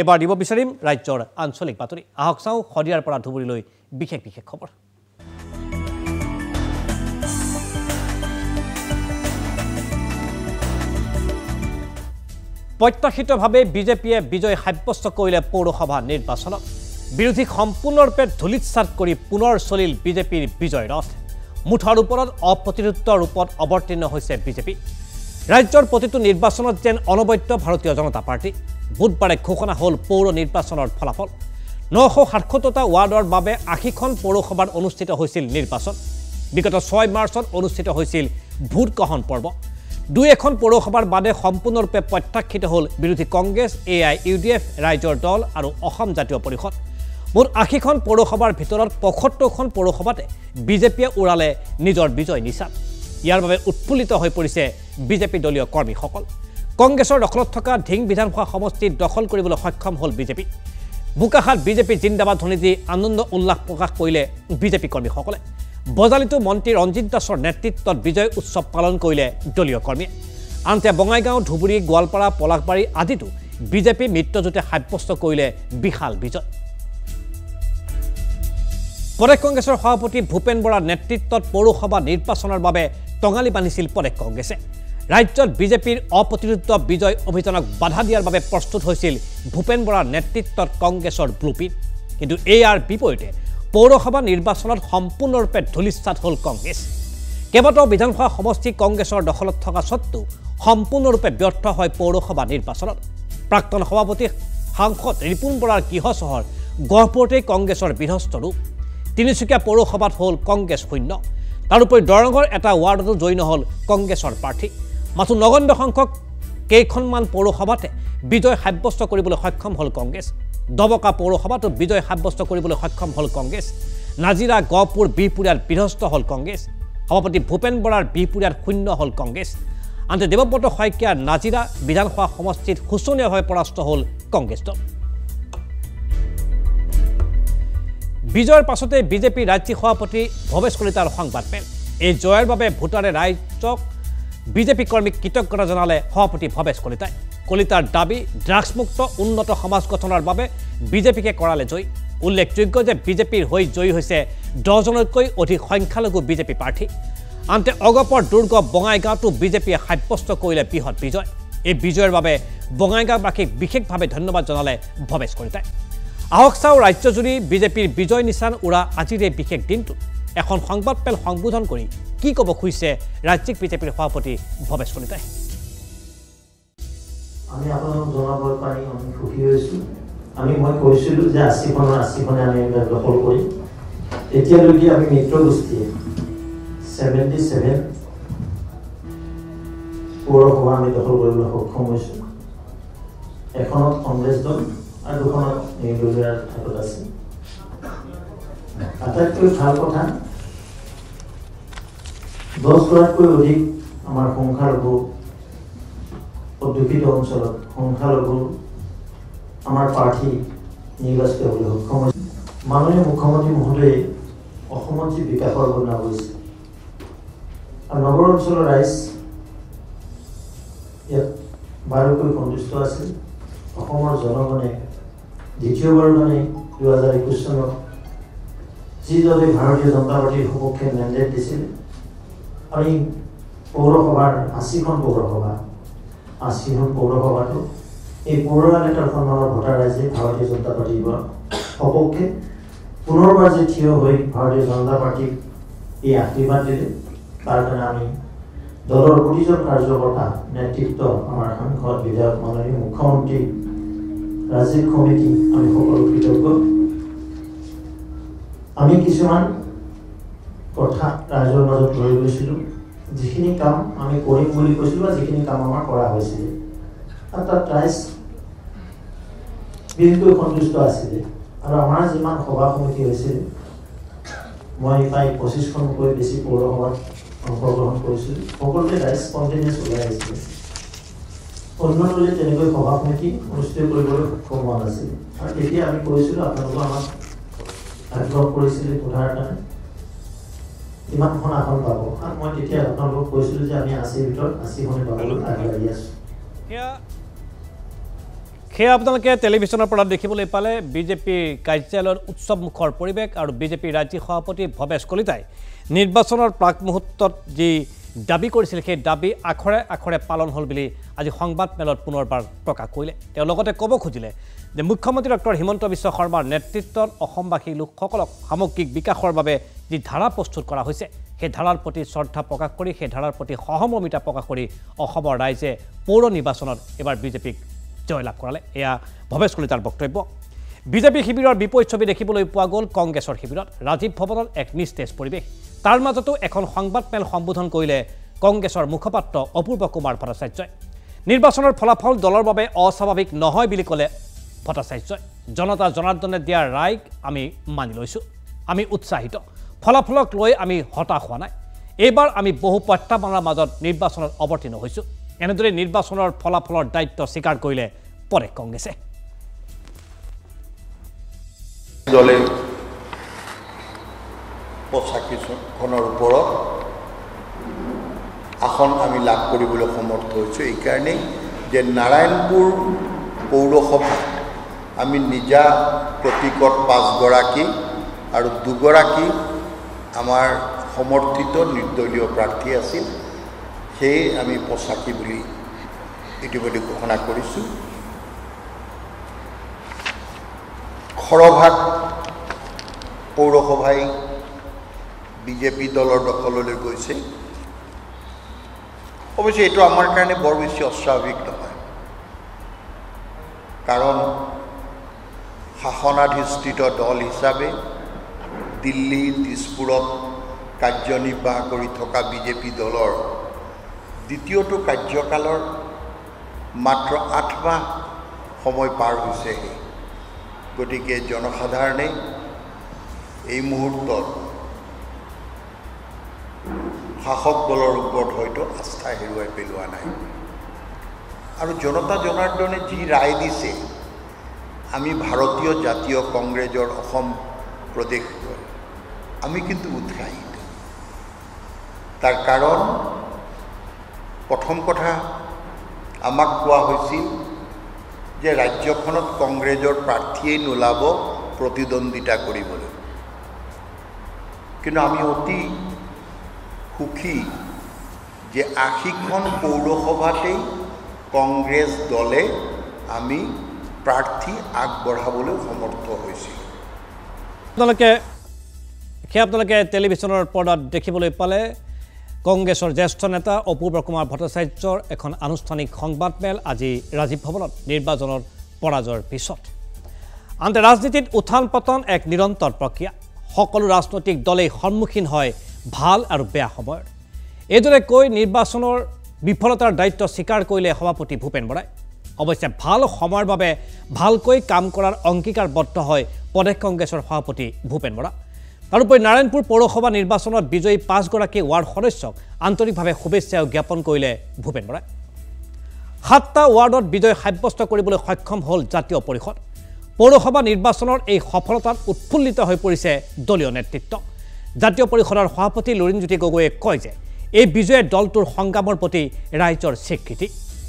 এবাৰ দিব বিচাৰিম ৰাজ্যৰ আঞ্চলিক বাতৰি আহক চাওঁ খদিয়াৰ পৰা ধুবুৰীলৈ বিশেষ খবৰ প্ৰত্যাশিতভাৱে বিজেপিয়ে বিজয় সাব্যস্ত কৰিলে পৌৰসভা নিৰ্বাচনত বিৰোধীক সম্পূৰ্ণৰূপে ধূলিসাৎ কৰি পুনৰ চলিল বিজেপিৰ বিজয় ৰথ মুঠৰ ওপৰত অপ্ৰতিৰোধ ৰূপত অৱতীৰ্ণ হৈছে বিজেপি ৰাজ্যৰ প্ৰতিটো নিৰ্বাচনত যেন অনবদ্য ভাৰতীয় জনতা পাৰ্টি বুধবাৰে ঘোষণা হ'ল পৌৰ নিৰ্বাচনৰ ফলাফল 977টা ৱাৰ্ডৰ বাবে 80খন পৌৰসভাত অনুষ্ঠিত হৈছিল নিৰ্বাচন বিগত 6 মাৰ্চত অনুষ্ঠিত হৈছিল ভোট গ্ৰহণ পৰ্ব দুই এখন পৌৰসভাৰ বাদে সম্পূৰ্ণৰূপে প্ৰত্যাখ্যিত হ'ল বিৰোধী কংগ্ৰেছ AIUDF ৰাইজৰ দল আৰু অসম জাতীয় পৰিষদ মুঠ 80খন পৌৰসভাৰ ভিতৰত 75খন পৌৰসভাতে বিজেপিয়ে উৰালে নিজৰ বিজয় নিশান ইয়াৰ বাবে উৎফুল্লিত হৈ পৰিছে বিজেপি দলীয় কৰ্মীসকল কংগ্ৰেছৰ দখলত থকা ঢিং বিধানসভা সমষ্টি দখল কৰিবলৈ সক্ষম হ'ল বিজেপি বুকাহাট বিজেপি জিন্দাবাদ ধ্বনি দি আনন্দ উল্লাস প্ৰকাশ কৰিলে বিজেপি কৰ্মীসকলে বজালিতো মন্ত্ৰী ৰঞ্জিত দাসৰ নেতৃত্বত বিজয় উৎসৱ পালন কৰিলে দলীয় কৰ্মী আনতে বঙাইগাঁও ধুবুৰী গোৱালপাৰা পলাশবাৰী আদিতো বিজেপি মিত্ৰজোঁটে সাব্যস্ত কৰিলে বিশাল বিজয় প্ৰদেশ কংগ্ৰেছৰ সভাপতি ভূপেন বৰাৰ নেতৃত্বত পৌৰসভা নিৰ্বাচনৰ বাবে টঙালি বান্ধিছিল প্ৰদেশ কংগ্ৰেছে ৰাজ্যত বিজেপিৰ অপ্ৰতিৰোধ বিজয় অভিযানক বাধা দিয়াৰ বাবে প্ৰস্তুত হৈছিল ভূপেন বৰাৰ নেতৃত্বত কংগ্ৰেছৰ ব্লুপ্ৰিণ্ট কিন্তু ইয়াৰ বিপৰীতে পৌৰসভা নিৰ্বাচনত সম্পূৰ্ণৰূপে ধূলিসাৎ হ'ল কংগ্ৰেছ কেইবাটাও বিধানসভা সমষ্টি কংগ্ৰেছৰ দখলত থকা সত্ত্বেও সম্পূৰ্ণৰূপে ব্যৰ্থ হয় পৌৰসভা নিৰ্বাচনত প্ৰাক্তন সভাপতি সাংসদ ৰিপুণ বৰাৰ গৃহ চহৰ গহপুৰতেই কংগ্ৰেছৰ বিধ্বস্ত ৰূপ তিনিচুকীয়া পৌৰসভাত হ'ল কংগ্ৰেছ শূন্য তাৰোপৰি দৰঙৰ এটা ৱাৰ্ডতো জয়ী নহ'ল কংগ্ৰেছৰ প্ৰাৰ্থী মাথো নগণ্য সংখ্যক কেইখনমান পৌৰসভাতে বিজয় সাব্যস্ত কৰিবলৈ সক্ষম হ'ল কংগ্ৰেছ দবকা পৌৰসভাতো বিজয় সাব্যস্ত কৰিবলৈ সক্ষম হ'ল কংগ্ৰেছ নাজিৰা গহপুৰ বিহপুৰীয়াত বিধ্বস্ত হ'ল কংগ্ৰেছ সভাপতি ভূপেন বৰাৰ বিহপুৰীয়াত শূন্য হ'ল কংগ্ৰেছ আনহাতে দেৱব্ৰত শইকীয়াৰ নাজিৰা বিধানসভা সমষ্টিত শোচনীয়ভাৱে পৰাস্ত হ'ল কংগ্ৰেছ দল বিজয়ৰ পাছতে বিজেপি ৰাজ্যিক সভাপতি ভৱেশ কলিতাৰ সংবাদমেল এই জয়ৰ বাবে ভোটাৰে ৰাইজক বিজেপি কৰ্মীক কৃতজ্ঞতা জনালে সভাপতি ভৱেশ কলিতাই কলিতাৰ দাবী ড্ৰাগছমুক্ত উন্নত সমাজ গঠনৰ বাবে বিজেপিকে কৰালে জয়ী উল্লেখযোগ্য যে বিজেপিৰ হৈ জয়ী হৈছে 10জনতকৈ অধিক সংখ্যালঘু বিজেপি প্ৰাৰ্থী আনহাতে অগপৰ দুৰ্গ বঙাইগাঁৱতো বিজেপিয়ে সাব্যস্ত কৰিলে বৃহৎ বিজয় এই বিজয়ৰ বাবে বঙাইগাঁওবাসীক বিশেষভাৱে ধন্যবাদ জনালে ভৱেশ কলিতাই আহক চাওঁ ৰাজ্যজুৰি বিজেপিৰ বিজয় নিশান উৰা আজিৰ এই বিশেষ দিনটোত এখন সংবাদমেল সম্বোধন কৰি কি ক'ব খুজিছে ৰাজ্যিক বিজেপিৰ সভাপতি ভৱেশ কলিতাই আমি আপোনাক জনাবৰ পাৰি আমি সুখী হৈছোঁ মই কৈছিলোঁ যে 80খনে আমি দখল কৰিম এতিয়ালৈকে আমি মিত্ৰ গোষ্ঠীয়ে 77 পৌৰসভা আমি দখল কৰিবলৈ সক্ষম হৈছোঁ এখনত কংগ্ৰেছ দল আৰু দুখনত নিৰ্দলীয় হাতত আছে আটাইতকৈ ভাল কথা 10গৰাকীতকৈ অধিক আমাৰ সংখ্যালঘু অধ্যুষিত অঞ্চলত সংখ্যালঘু আমাৰ প্ৰাৰ্থী নিৰ্বাচিত হ'বলৈ সক্ষম হৈছে মাননীয় মুখ্যমন্ত্ৰী মহোদয়ে অসমত যি বিকাশৰ বৰ্ণনা কৰিছে আৰু নগৰ অঞ্চলৰ ৰাইজ ইয়াত বাৰুকৈ সন্তুষ্ট আছিল অসমৰ জনগণে দ্বিতীয়বাৰৰ কাৰণে 2021 চনত যিদৰে ভাৰতীয় জনতা পাৰ্টীৰ সপক্ষে মেণ্ডেট দিছিল আৰু পৌৰসভাৰ 80খন পৌৰসভাটো এই পৌৰ এলেকাৰ সন্মানৰ ভোটাৰ ৰাইজে ভাৰতীয় জনতা পাৰ্টীৰ সপক্ষে পুনৰবাৰ যে থিয় হৈ ভাৰতীয় জনতা পাৰ্টীক এই আশীৰ্বাদ দিলে তাৰ কাৰণে আমি দলৰ প্ৰতিজন কাৰ্যকৰ্তা নেতৃত্ব আমাৰ সাংসদ বিধায়ক মাননীয় মুখ্যমন্ত্ৰী ৰাজ্যিক কমিটি আমি সকলো কৃতজ্ঞ আমি কিছুমান কথা ৰাইজৰ মাজত লৈ গৈছিলোঁ যিখিনি কাম আমি কৰিম বুলি কৈছিলোঁ বা যিখিনি কাম আমাৰ কৰা হৈছিলে আৰু তাত ৰাইজ বিশেষকৈ সন্তুষ্ট আছিলে আৰু আমাৰ যিমান সভা সমিতি হৈছিল মই প্ৰায় 25খনকৈ বেছি পৌৰসভাত অংশগ্ৰহণ কৰিছিলোঁ সকলোতে ৰাইজ স্পণ্টেনিয়াছ ওলাই আহিছিলে অন্য দলে তেনেকৈ সভা সমিতি অনুষ্ঠিত কৰিবলৈ সক্ষম হোৱা নাছিল আৰু তেতিয়া আমি কৈছিলোঁ আপোনালোকে আমাক আগ্ৰহ কৰিছিলে ভোটাৰ কাৰণে ইমানখন আসন পাব আৰু মই তেতিয়া আপোনালোকক কৈছিলোঁ যে আমি 80ৰ ভিতৰত 80খনে পাবলৈ আগবাঢ়ি আছোঁ সেয়া আপোনালোকে টেলিভিশ্যনৰ পৰা দেখিবলৈ পালে বিজেপিৰ কাৰ্যালয়ৰ উৎসৱমুখৰ পৰিৱেশ আৰু বিজেপিৰ ৰাজ্যিক সভাপতি ভৱেশ কলিতাই নিৰ্বাচনৰ প্ৰাক মুহূৰ্তত যি দাবী কৰিছিল সেই দাবী আখৰে আখৰে পালন হ'ল বুলি আজি সংবাদ মেলত পুনৰবাৰ প্ৰকাশ কৰিলে। তেওঁ লগতে ক'ব খুজিলে যে মুখ্যমন্ত্ৰী ডক্টৰ হিমন্ত বিশ্ব শৰ্মাৰ নেতৃত্বত অসমবাসী লোকসকলক সামগ্ৰিক বিকাশৰ বাবে যি ধাৰা প্ৰস্তুত কৰা হৈছে সেই ধাৰাৰ প্ৰতি শ্ৰদ্ধা প্ৰকাশ কৰি সেই ধাৰাৰ প্ৰতি সহমৰ্মিতা প্ৰকাশ কৰি অসমৰ ৰাইজে পৌৰ নিৰ্বাচনত এবাৰ বিজেপিক জয়লাভ কৰালে। এয়া ভৱেশ কলিতাৰ বক্তব্য। বিজেপি শিবিৰৰ বিপৰীত ছবি দেখিবলৈ পোৱা গ'ল কংগ্ৰেছৰ শিবিৰত। ৰাজীৱ ভৱনত এক নিস্তেজ পৰিৱেশ। তাৰ মাজতো এখন সংবাদ মেল সম্বোধন কৰিলে কংগ্ৰেছৰ মুখপাত্ৰ অপূৰ্ব কুমাৰ ভট্টাচাৰ্যই। নিৰ্বাচনৰ ফলাফল দলৰ বাবে অস্বাভাৱিক নহয় বুলি ক'লে ভট্টাচাৰ্যই। জনতা জনাৰ্দনে দিয়া ৰায়ক আমি মানি লৈছোঁ, আমি উৎসাহিত, ফলাফলক লৈ আমি হতাশ হোৱা নাই। এইবাৰ আমি বহু প্ৰত্যাহ্বানৰ মাজত নিৰ্বাচনত অৱতীৰ্ণ হৈছোঁ। এনেদৰে নিৰ্বাচনৰ ফলাফলৰ দায়িত্ব স্বীকাৰ কৰিলে প্ৰদেশ কংগ্ৰেছে। দলে 85খনৰ ওপৰত আসন আমি লাভ কৰিবলৈ সমৰ্থ হৈছোঁ। এইকাৰণেই যে নাৰায়ণপুৰ পৌৰসভা আমি নিজা প্ৰতীকত 5 গৰাকী আৰু 2 গৰাকী আমাৰ সমৰ্থিত নিৰ্দলীয় প্ৰাৰ্থী আছিল, সেয়ে আমি 85 বুলি ইতিমধ্যে ঘোষণা কৰিছোঁ। খৰভাগ পৌৰসভাই বিজেপি দলৰ দখললৈ গৈছে। অৱশ্যে এইটো আমাৰ কাৰণে বৰ বেছি অস্বাভাৱিক নহয়, কাৰণ শাসনাধিষ্ঠিত দল হিচাপে দিল্লী দিছপুৰত কাৰ্যনিৰ্বাহ কৰি থকা বিজেপি দলৰ দ্বিতীয়টো কাৰ্যকালৰ মাত্ৰ 8 মাহ সময় পাৰ হৈছেহে। গতিকে জনসাধাৰণে এই মুহূৰ্তত শাসক দলৰ ওপৰত হয়তো আস্থা হেৰুৱাই পেলোৱা নাই। আৰু জনতা জনাৰ্দনে যি ৰায় দিছে, আমি ভাৰতীয় জাতীয় কংগ্ৰেছৰ অসম প্ৰদেশ আমি কিন্তু উৎসাহিত। তাৰ কাৰণ প্ৰথম কথা আমাক কোৱা হৈছিল যে ৰাজ্যখনত কংগ্ৰেছৰ প্ৰাৰ্থীয়ে নোলাব প্ৰতিদ্বন্দ্বিতা কৰিবলৈ, কিন্তু আমি অতি সুখী যে 80খন পৌৰসভাতেই কংগ্ৰেছ দলে আমি প্ৰাৰ্থী আগবঢ়াবলৈ সমৰ্থ হৈছিল। আপোনালোকে টেলিভিশ্যনৰ পৰ্দাত দেখিবলৈ পালে কংগ্ৰেছৰ জ্যেষ্ঠ নেতা অপূৰ্ব কুমাৰ ভট্টাচাৰ্যৰ এখন আনুষ্ঠানিক সংবাদমেল আজি ৰাজীৱ ভৱনত নিৰ্বাচনৰ পৰাজয়ৰ পিছত। আনহাতে ৰাজনীতিত উত্থান পতন এক নিৰন্তৰ প্ৰক্ৰিয়া। সকলো ৰাজনৈতিক দলেই সন্মুখীন হয় ভাল আৰু বেয়া সময়ৰ। এইদৰে কৈ নিৰ্বাচনৰ বিফলতাৰ দায়িত্ব স্বীকাৰ কৰিলে সভাপতি ভূপেন বৰাই। অৱশ্যে ভাল সময়ৰ বাবে ভালকৈ কাম কৰাৰ অংগীকাৰবদ্ধ হয় প্ৰদেশ কংগ্ৰেছৰ সভাপতি ভূপেন বৰা। তাৰোপৰি নাৰায়ণপুৰ পৌৰসভা নিৰ্বাচনত বিজয়ী 5 গৰাকী ৱাৰ্ড সদস্যক আন্তৰিকভাৱে শুভেচ্ছা জ্ঞাপন কৰিলে ভূপেন বৰাই। 7টা ৱাৰ্ডত বিজয় সাব্যস্ত কৰিবলৈ সক্ষম হ'ল জাতীয় পৰিষদ। পৌৰসভা নিৰ্বাচনৰ এই সফলতাত উৎফুল্লিত হৈ পৰিছে দলীয় নেতৃত্ব। জাতীয় পৰিষদৰ সভাপতি লুৰিণজ্যোতি গগৈয়ে কয় যে এই বিজয়ে দলটোৰ সংগ্ৰামৰ প্ৰতি ৰাইজৰ স্বীকৃতি।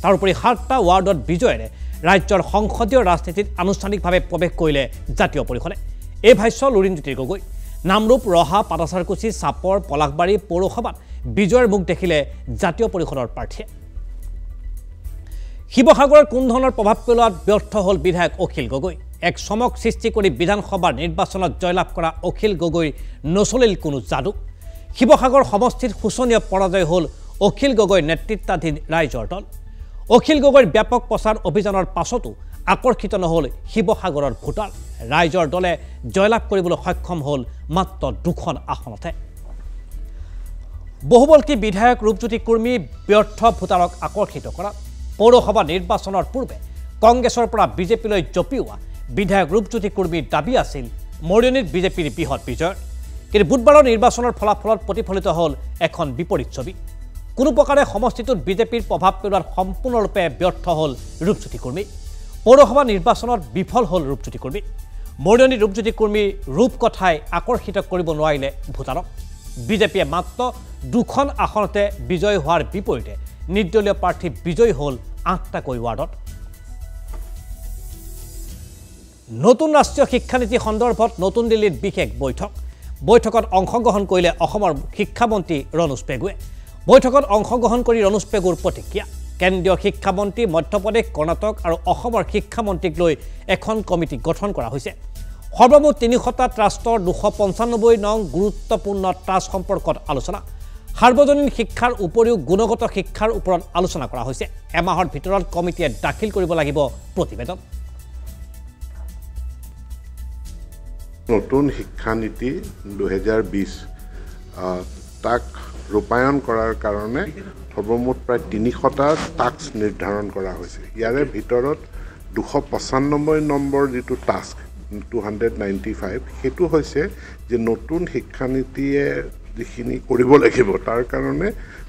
তাৰোপৰি 7টা ৱাৰ্ডত বিজয়েৰে ৰাজ্যৰ সংসদীয় ৰাজনীতিত আনুষ্ঠানিকভাৱে প্ৰৱেশ কৰিলে জাতীয় পৰিষদে। এই ভাষ্য লুৰিণজ্যোতি গগৈ। নামৰূপ, ৰহা, পাটাচাৰকুচি, চাপৰ, পলাশবাৰী পৌৰসভাত বিজয়ৰ মুখ দেখিলে জাতীয় পৰিষদৰ প্ৰাৰ্থীয়ে। শিৱসাগৰৰ কোনো ধৰণৰ প্ৰভাৱ পেলোৱাত ব্যৰ্থ হ'ল বিধায়ক অখিল গগৈ। এক চমক সৃষ্টি কৰি বিধানসভাৰ নিৰ্বাচনত জয়লাভ কৰা অখিল গগৈৰ নচলিল কোনো যাদু। শিৱসাগৰ সমষ্টিত শোচনীয় পৰাজয় হ'ল অখিল গগৈৰ নেতৃত্বাধীন ৰাইজৰ দল। অখিল গগৈৰ ব্যাপক প্ৰচাৰ অভিযানৰ পাছতো আকৰ্ষিত নহ'ল শিৱসাগৰৰ ভোটাৰ। ৰাইজৰ দলে জয়লাভ কৰিবলৈ সক্ষম হ'ল মাত্ৰ 2খন আসনতে। বহুবল্কী বিধায়ক ৰূপজ্যোতি কুৰ্মী ব্যৰ্থ ভোটাৰক আকৰ্ষিত কৰাত। পৌৰসভা নিৰ্বাচনৰ পূৰ্বে কংগ্ৰেছৰ পৰা বিজেপিলৈ জঁপিওৱা বিধায়ক ৰূপজ্যোতি কুৰ্মীৰ দাবী আছিল মৰিয়নীত বিজেপিৰ বৃহৎ বিজয়। কিন্তু বুধবাৰৰ নিৰ্বাচনৰ ফলাফলত প্ৰতিফলিত হ'ল এখন বিপৰীত ছবি। কোনো প্ৰকাৰে সমষ্টিটোত বিজেপিৰ প্ৰভাৱ পেলোৱাত সম্পূৰ্ণৰূপে ব্যৰ্থ হ'ল ৰূপজ্যোতি কুৰ্মী। পৌৰসভা নিৰ্বাচনত বিফল হ'ল ৰূপজ্যোতি কুৰ্মী। মৰিয়নীত ৰূপজ্যোতি কুৰ্মীৰ ৰূপকথাই আকৰ্ষিত কৰিব নোৱাৰিলে ভোটাৰক। বিজেপিয়ে মাত্ৰ 2খন আসনতে বিজয় হোৱাৰ বিপৰীতে নিৰ্দলীয় প্ৰাৰ্থী বিজয়ী হ'ল 8টাকৈ ৱাৰ্ডত। নতুন ৰাষ্ট্ৰীয় শিক্ষানীতি সন্দৰ্ভত নতুন দিল্লীত বিশেষ বৈঠকত অংশগ্ৰহণ কৰিলে অসমৰ শিক্ষামন্ত্ৰী ৰণোজ পেগুৱে বৈঠকত অংশগ্ৰহণ কৰি ৰণোজ পেগুৰ প্ৰতিক্ৰিয়া কেন্দ্ৰীয় শিক্ষামন্ত্ৰী মধ্যপ্ৰদেশ কৰ্ণাটক আৰু অসমৰ শিক্ষামন্ত্ৰীক লৈ এখন কমিটি গঠন কৰা হৈছে সৰ্বমুঠ ৩০০টা ট্ৰাষ্টৰ ২৯৫ নং গুৰুত্বপূৰ্ণ ট্ৰাষ্ট সম্পৰ্কত আলোচনা সাৰ্বজনীন শিক্ষাৰ উপৰিও গুণগত শিক্ষাৰ ওপৰত আলোচনা কৰা হৈছে এমাহৰ ভিতৰত কমিটিয়ে দাখিল কৰিব লাগিব প্ৰতিবেদন নতুন শিক্ষানীতি ২০২০ তাক ৰূপায়ণ কৰাৰ কাৰণে সৰ্বমুঠ প্ৰায় ৩০০টা টাস্ক নিৰ্ধাৰণ কৰা হৈছে ইয়াৰে ভিতৰত ২৯৫ নম্বৰ যিটো টাস্ক 295 সেইটো হৈছে যে নতুন শিক্ষানীতিয়ে যিখিনি কৰিব লাগিব তাৰ কাৰণে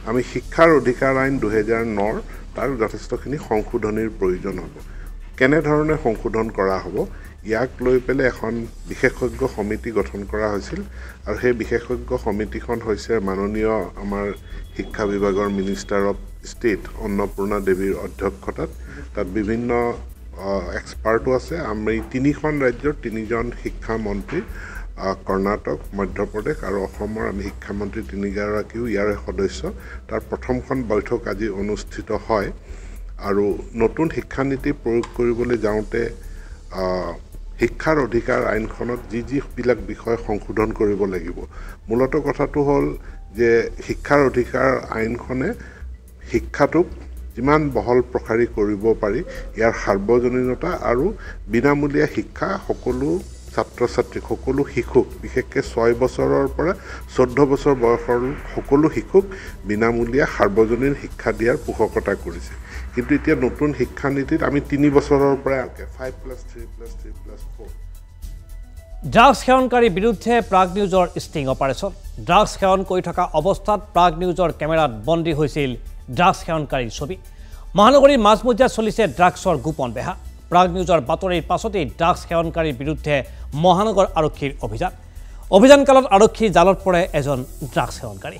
আমি শিক্ষাৰ অধিকাৰ আইন ২০০৯ তাৰ যথেষ্টখিনি সংশোধনীৰ প্ৰয়োজন হ'ব কেনেধৰণে সংশোধন কৰা হ'ব ইয়াক লৈ পেলাই এখন বিশেষজ্ঞ সমিতি গঠন কৰা হৈছিল আৰু সেই বিশেষজ্ঞ সমিতিখন হৈছে মাননীয় আমাৰ শিক্ষা বিভাগৰ মিনিষ্টাৰ অফ ষ্টেট অন্নপূৰ্ণা দেৱীৰ অধ্যক্ষতাত তাত বিভিন্ন এক্সপাৰ্টো আছে আমি ৩খন ৰাজ্যৰ ৩জন শিক্ষামন্ত্ৰী কৰ্ণাটক মধ্যপ্ৰদেশ আৰু অসমৰ আমি শিক্ষামন্ত্ৰী ৩গৰাকীও ইয়াৰ সদস্য তাৰ প্ৰথমখন বৈঠক আজি অনুষ্ঠিত হয় আৰু নতুন শিক্ষানীতি প্ৰয়োগ কৰিবলৈ যাওঁতে শিক্ষাৰ অধিকাৰ আইনখনত যিবিলাক বিষয় সংশোধন কৰিব লাগিব মূলত কথাটো হ'ল যে শিক্ষাৰ অধিকাৰ আইনখনে শিক্ষাটোক যিমান বহল প্ৰসাৰী কৰিব পাৰি ইয়াৰ সাৰ্বজনীনতা আৰু বিনামূলীয়া শিক্ষা সকলো ছাত্ৰ ছাত্ৰীক সকলো শিশুক বিশেষকৈ 6 বছৰৰ পৰা 14 বছৰ বয়সৰ সকলো শিশুক বিনামূলীয়া সাৰ্বজনীন শিক্ষা দিয়াৰ পোষকতা কৰিছে কিন্তু এতিয়া নতুন শিক্ষানীতিত আমি 3 বছৰৰ পৰা 5+3+3+4 ড্ৰাগছ সেৱনকাৰীৰ বিৰুদ্ধে প্ৰাগ নিউজৰ ষ্টিং অপাৰেশ্যন ড্ৰাগছ সেৱন কৰি থকা অৱস্থাত প্ৰাগ নিউজৰ কেমেৰাত বন্দী হৈছিল ড্ৰাগছ সেৱনকাৰীৰ ছবি মহানগৰীৰ মাজমজিয়াত চলিছে ড্ৰাগছৰ গোপন বেহা প্ৰাগ নিউজৰ বাতৰিৰ পাছতেই ড্ৰাগছ সেৱনকাৰীৰ বিৰুদ্ধে মহানগৰ আৰক্ষীৰ অভিযানকালত আৰক্ষীৰ জালত পৰে এজন ড্ৰাগছ সেৱনকাৰী